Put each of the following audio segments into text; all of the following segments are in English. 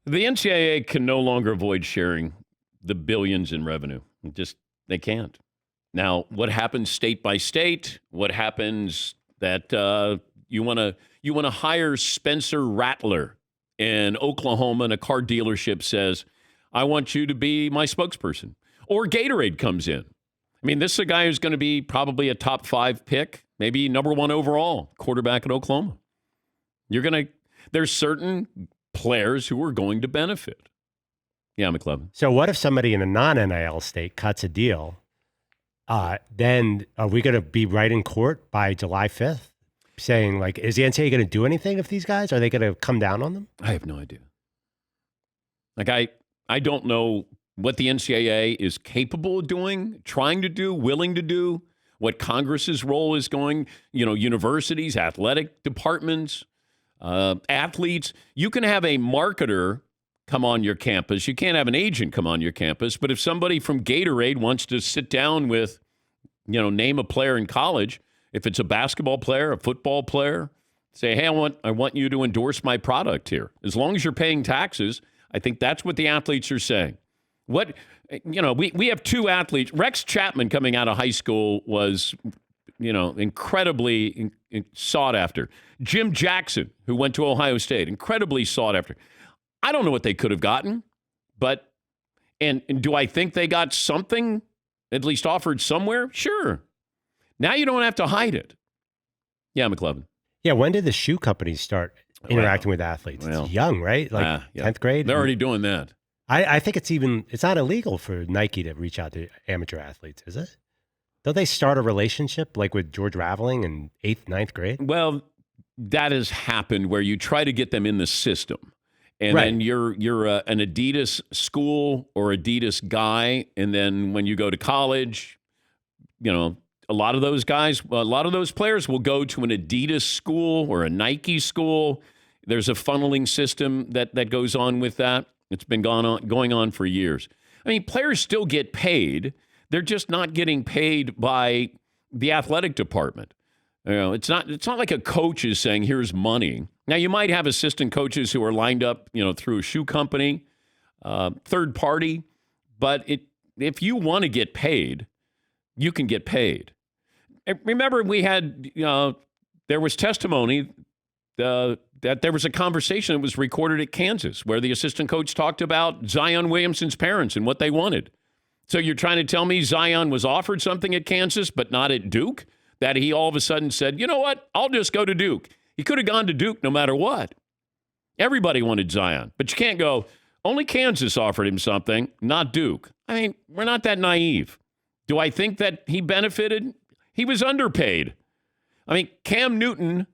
The NCAA can no longer avoid sharing the billions in revenue. They can't. Now, what happens state by state? What happens that you want to hire Spencer Rattler in Oklahoma, and a car dealership says, "I want you to be my spokesperson," or Gatorade comes in. I mean, this is a guy who's going to be probably a top 5 pick, maybe number 1 overall quarterback at Oklahoma. There's certain players who are going to benefit. Yeah, McLevin. So what if somebody in a non-NIL state cuts a deal? Then are we going to be right in court by July 5th saying, like, is the NCAA going to do anything with these guys? Are they going to come down on them? I have no idea. Like, I don't know what the NCAA is capable of doing, trying to do, willing to do, what Congress's role is going, universities, athletic departments, athletes. You can have a marketer come on your campus. You can't have an agent come on your campus. But if somebody from Gatorade wants to sit down with, name a player in college, if it's a basketball player, a football player, say, hey, I want you to endorse my product here. As long as you're paying taxes, I think that's what the athletes are saying. We have 2 athletes. Rex Chapman coming out of high school was, incredibly sought after. Jim Jackson, who went to Ohio State, incredibly sought after. I don't know what they could have gotten, but and do I think they got something at least offered somewhere? Sure. Now you don't have to hide it. Yeah, McLevin. Yeah, when did the shoe companies start interacting with athletes? It's young, right? Like 10th grade? They're already doing that. I think it's not illegal for Nike to reach out to amateur athletes, is it? Don't they start a relationship like with George Raveling in 8th, 9th grade? Well, that has happened where you try to get them in the system. And then you're an Adidas school or Adidas guy. And then when you go to college, a lot of those players will go to an Adidas school or a Nike school. There's a funneling system that goes on with that. It's been going on for years. I mean, players still get paid. They're just not getting paid by the athletic department. It's not like a coach is saying, here's money. Now, you might have assistant coaches who are lined up, through a shoe company, third party. But if you want to get paid, you can get paid. Remember, we had, there was testimony that there was a conversation that was recorded at Kansas where the assistant coach talked about Zion Williamson's parents and what they wanted. So you're trying to tell me Zion was offered something at Kansas but not at Duke? That he all of a sudden said, you know what, I'll just go to Duke. He could have gone to Duke no matter what. Everybody wanted Zion. But you can't go, only Kansas offered him something, not Duke. I mean, we're not that naive. Do I think that he benefited? He was underpaid. I mean, Cam Newton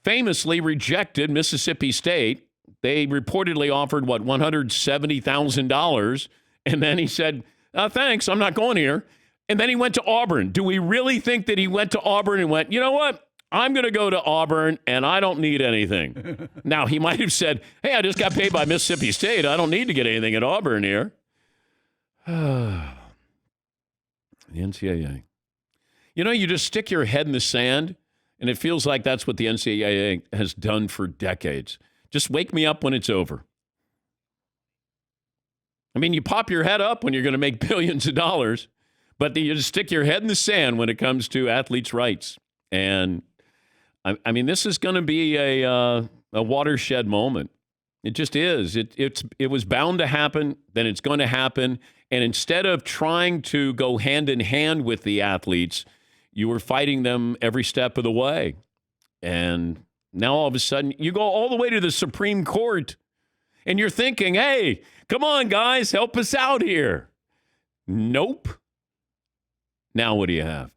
famously rejected Mississippi State. They reportedly offered, $170,000. And then he said, thanks, I'm not going here. And then he went to Auburn. Do we really think that he went to Auburn and went, you know what? I'm going to go to Auburn and I don't need anything. Now, he might have said, hey, I just got paid by Mississippi State. I don't need to get anything at Auburn here. The NCAA. You just stick your head in the sand, and it feels like that's what the NCAA has done for decades. Just wake me up when it's over. I mean, you pop your head up when you're going to make billions of dollars, but you just stick your head in the sand when it comes to athletes' rights. And, I mean, this is going to be a watershed moment. It just is. It was bound to happen, then it's going to happen. And instead of trying to go hand in hand with the athletes, you were fighting them every step of the way. And now all of a sudden, you go all the way to the Supreme Court, and you're thinking, hey, come on, guys, help us out here. Nope. Now what do you have?